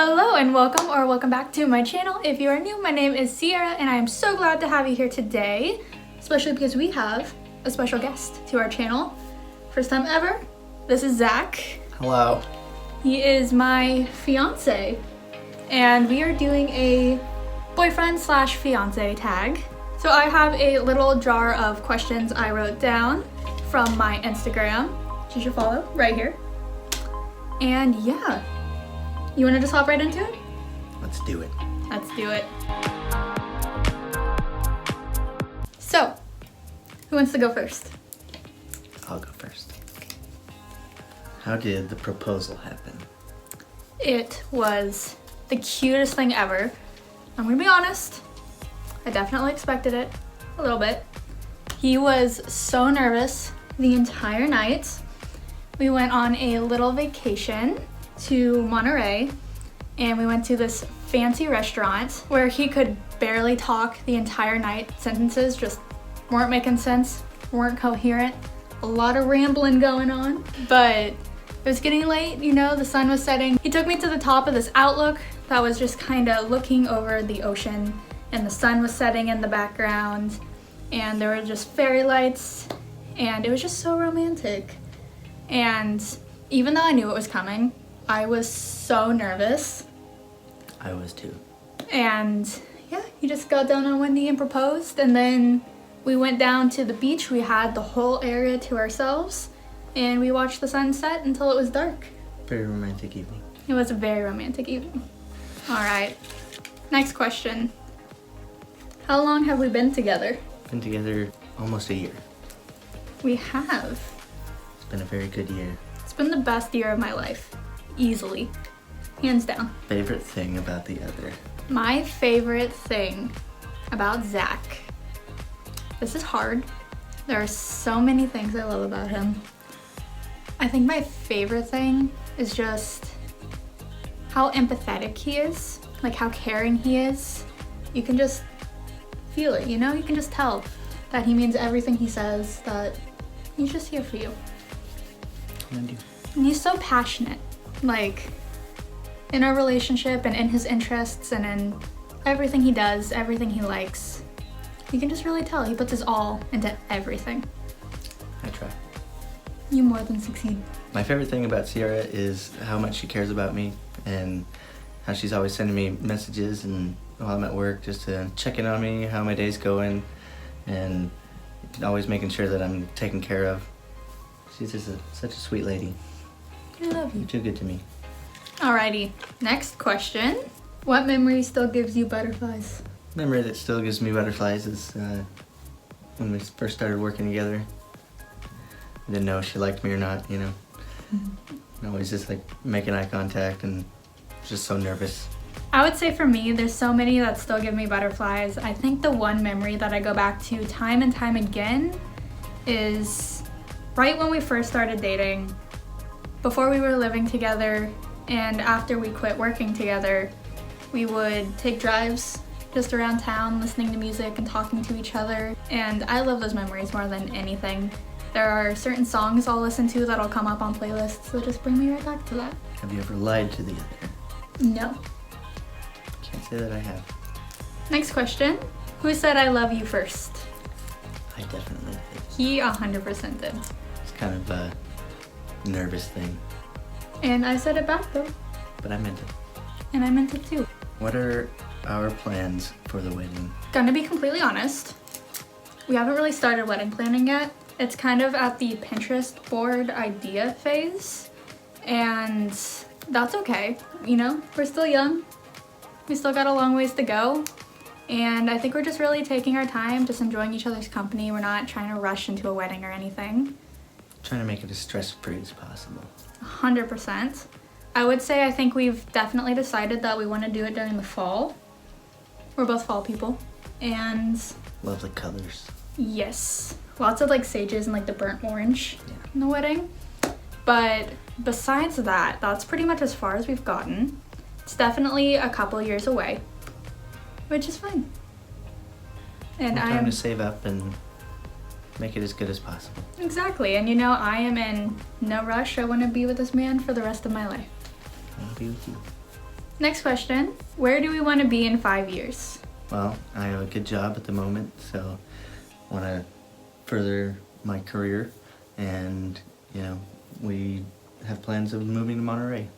Hello and welcome back to my channel. If you are new, my name is Sierra and I am so glad to have you here today, especially because we have a special guest to our channel. First time ever, this is Zach. Hello. He is my fiance and we are doing a boyfriend/fiance tag. So I have a little jar of questions I wrote down from my Instagram, which you should follow right here. And yeah. You want to just hop right into it? Let's do it. Let's do it. So, who wants to go first? I'll go first. How did the proposal happen? It was the cutest thing ever. I'm gonna be honest, I definitely expected it a little bit. He was so nervous the entire night. We went on a little vacation to Monterey and we went to this fancy restaurant where he could barely talk the entire night. Sentences just weren't making sense, weren't coherent, a lot of rambling going on. But it was getting late, you know, the sun was setting. He took me to the top of this outlook that was just kind of looking over the ocean and the sun was setting in the background and there were just fairy lights and it was just so romantic. And even though I knew it was coming, I was so nervous. I was too. And yeah, he just got down on one knee and proposed, and then we went down to the beach. We had the whole area to ourselves and we watched the sunset until it was dark. Very romantic evening. It was a very romantic evening. All right, next question. How long have we been together? Been together almost a year. We have. It's been a very good year. It's been the best year of my life. Easily. Hands down. Favorite thing about the other? My favorite thing about Zach. This is hard. There are so many things I love about him. I think my favorite thing is just how empathetic he is, like how caring he is. You can just feel it, you know? You can just tell that he means everything he says, that he's just here for you. And you? And he's so passionate, like in our relationship and in his interests and in everything he does, everything he likes. You can just really tell he puts his all into everything. I try. You more than succeed. My favorite thing about Sierra is how much she cares about me and how she's always sending me messages and while I'm at work just to check in on me, how my day's going, and always making sure that I'm taken care of. She's just such a sweet lady. I love you. You're too good to me. Alrighty, next question. What memory still gives you butterflies? Memory that still gives me butterflies is when we first started working together. I didn't know if she liked me or not, you know. I always just like making eye contact and just so nervous. I would say for me, there's so many that still give me butterflies. I think the one memory that I go back to time and time again is right when we first started dating, before we were living together, and after we quit working together, we would take drives just around town listening to music and talking to each other. And I love those memories more than anything. There are certain songs I'll listen to that'll come up on playlists that just bring me right back to that. Have you ever lied to the other? No. Can't say that I have. Next question. Who said I love you first? I definitely did. He 100% did. It's kind of a nervous thing, And I said it back though. but I meant it. And I meant it too. What are our plans for the wedding? Gonna be completely honest, we haven't really started wedding planning yet. It's kind of at the Pinterest board idea phase, and that's okay. You know, we're still young. We still got a long ways to go, and I think we're just really taking our time, just enjoying each other's company. We're not trying to rush into a wedding or anything. Trying to make it as stress-free as possible. 100%. I would say I think we've definitely decided that we want to do it during the fall. We're both fall people, and Lovely colors. yes, lots of like sages and like the burnt orange Yeah. in the wedding. But besides that, that's pretty much as far as we've gotten. It's definitely a couple years away, which is fine. And More I time am to save up and make it as good as possible. exactly, and you know, I am in no rush. I want to be with this man for the rest of my life. I'll be with you. Next question. Where do we want to be in 5 years? Well, I have a good job at the moment, so I want to further my career, and we have plans of moving to Monterey.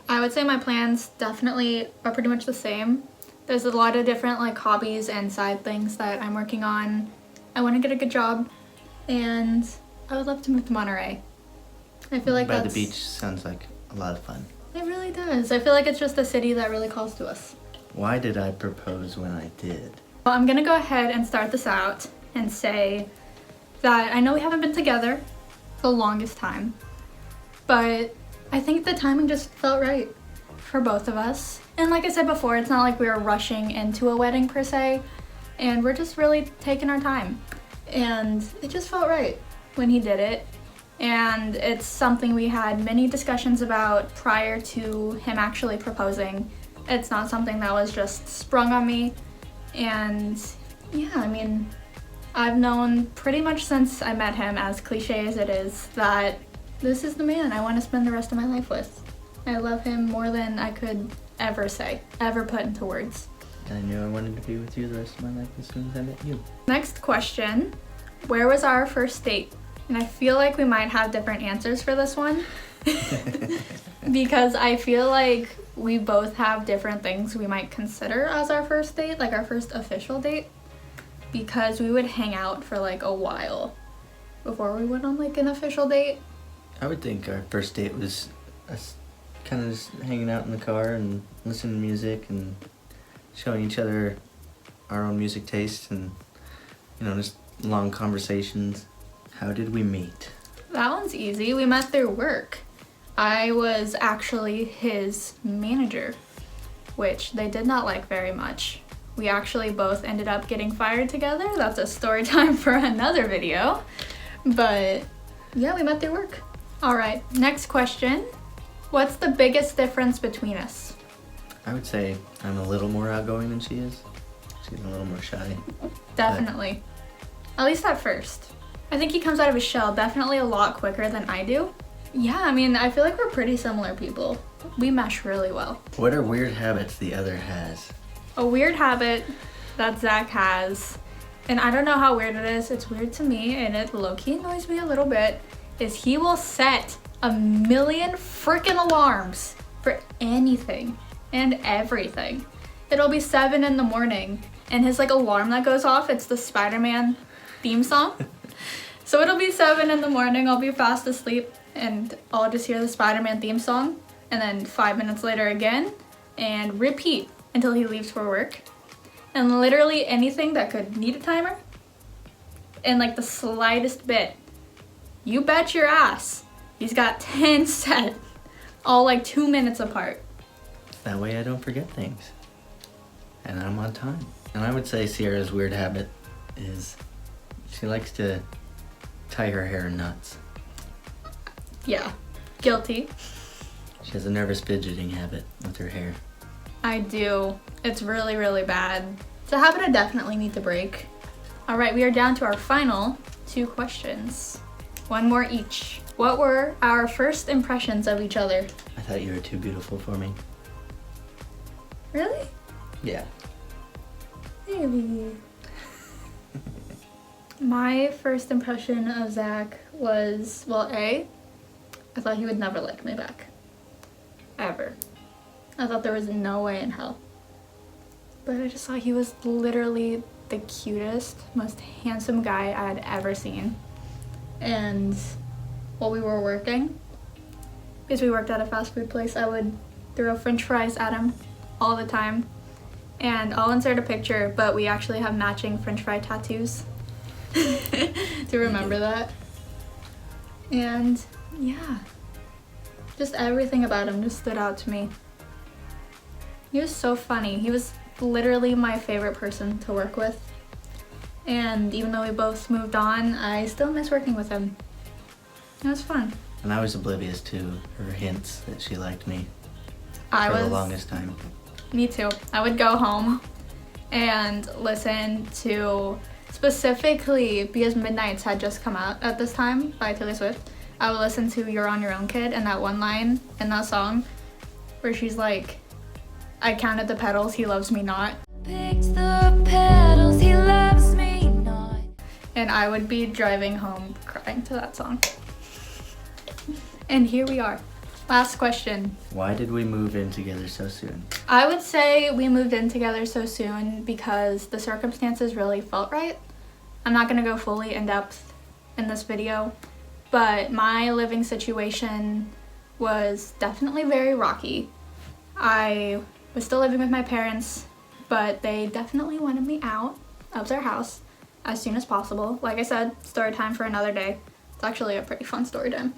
I would say my plans definitely are pretty much the same. There's a lot of different like hobbies and side things that I'm working on. I want to get a good job, and I would love to move to Monterey. I feel like By the beach sounds like a lot of fun. It really does. I feel like it's just a city that really calls to us. Why did I propose when I did? Well, I'm gonna go ahead and start this out and say that I know we haven't been together the longest time, but I think the timing just felt right for both of us. And like I said before, it's not like we were rushing into a wedding per se, and we're just really taking our time. And it just felt right when he did it. And it's something we had many discussions about prior to him actually proposing. It's not something that was just sprung on me. And yeah, I mean, I've known pretty much since I met him, as cliche as it is, that this is the man I want to spend the rest of my life with. I love him more than I could ever say, ever put into words. I knew I wanted to be with you the rest of my life as soon as I met you. Next question. Where was our first date? And I feel like we might have different answers for this one because I feel like we both have different things we might consider as our first date, like our first official date, because we would hang out for like a while before we went on like an official date. I would think our first date was us kind of just hanging out in the car and listening to music and showing each other our own music tastes and, just long conversations. How did we meet? That one's easy. We met through work. I was actually his manager, which they did not like very much. We actually both ended up getting fired together. That's a story time for another video. But yeah, we met through work. All right, next question. What's the biggest difference between us? I would say I'm a little more outgoing than she is. She's a little more shy. Definitely. At least at first. I think he comes out of his shell definitely a lot quicker than I do. Yeah, I mean, I feel like we're pretty similar people. We mesh really well. What are weird habits the other has? A weird habit that Zach has, and I don't know how weird it is, it's weird to me, and it low-key annoys me a little bit, is he will set 1,000,000 freaking alarms for anything and everything. It'll be 7 in the morning, and his like alarm that goes off, it's the Spider-Man theme song. So it'll be 7 in the morning, I'll be fast asleep, and I'll just hear the Spider-Man theme song, and then 5 minutes later again, and repeat until he leaves for work. And literally anything that could need a timer, and like the slightest bit, you bet your ass, he's got 10 set, all like 2 minutes apart. That way I don't forget things. And I'm on time. And I would say Sierra's weird habit is she likes to tie her hair in knots. Yeah, guilty. She has a nervous fidgeting habit with her hair. I do. It's really, really bad. It's a habit I definitely need to break. All right, we are down to our final 2 questions. One more each. What were our first impressions of each other? I thought you were too beautiful for me. Really? Yeah. Maybe. My first impression of Zach was, well, I thought he would never like me back. Ever. I thought there was no way in hell. But I just thought he was literally the cutest, most handsome guy I had ever seen. And while we were working, because we worked at a fast food place, I would throw french fries at him all the time. And I'll insert a picture, but we actually have matching french fry tattoos to remember that. And yeah, just everything about him just stood out to me. He was so funny. He was literally my favorite person to work with. And even though we both moved on, I still miss working with him. It was fun. And I was oblivious to her hints that she liked me For the longest time. Me too. I would go home and listen to, specifically because Midnights had just come out at this time by Taylor Swift, I would listen to You're on Your Own, Kid, and that one line in that song where she's like, I counted the petals, he loves me not. Picked the petals, he loves me not. And I would be driving home crying to that song. And here we are. Last question. Why did we move in together so soon? I would say we moved in together so soon because the circumstances really felt right. I'm not gonna go fully in depth in this video, but my living situation was definitely very rocky. I was still living with my parents, but they definitely wanted me out of their house as soon as possible. Like I said, story time for another day. It's actually a pretty fun story time.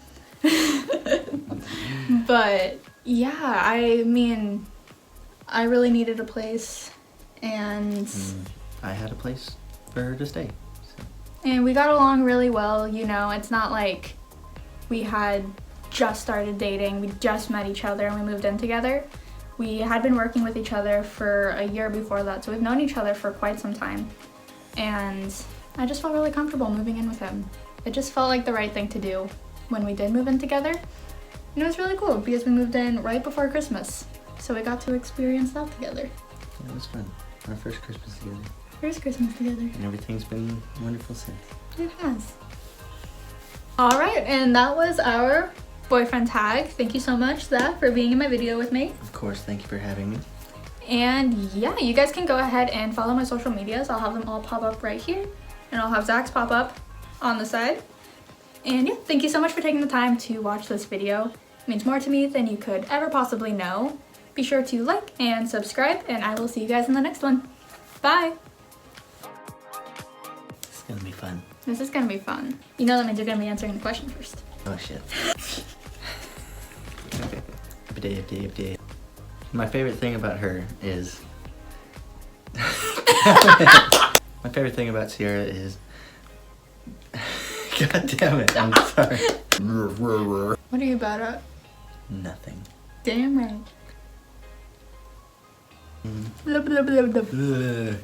But yeah, I mean, I really needed a place, and I had a place for her to stay. So. And we got along really well, you know. It's not like we had just started dating, we just met each other and we moved in together. We had been working with each other for a year before that, so we've known each other for quite some time. And I just felt really comfortable moving in with him. It just felt like the right thing to do when we did move in together. And it was really cool because we moved in right before Christmas. So we got to experience that together. It was fun. Our first Christmas together. First Christmas together. And everything's been wonderful since. It has. All right, and that was our boyfriend tag. Thank you so much, Zach, for being in my video with me. Of course, thank you for having me. And yeah, you guys can go ahead and follow my social medias. I'll have them all pop up right here, and I'll have Zach's pop up on the side. And yeah, thank you so much for taking the time to watch this video. It means more to me than you could ever possibly know. Be sure to like and subscribe, and I will see you guys in the next one. Bye! It's gonna be fun. This is gonna be fun. You know that means you're gonna be answering the question first. Oh shit. My favorite thing about her is... My favorite thing about Sierra is... God damn it, I'm sorry. What are you bad at? Nothing. Damn right. Blah, blah, blah, blah. Ugh.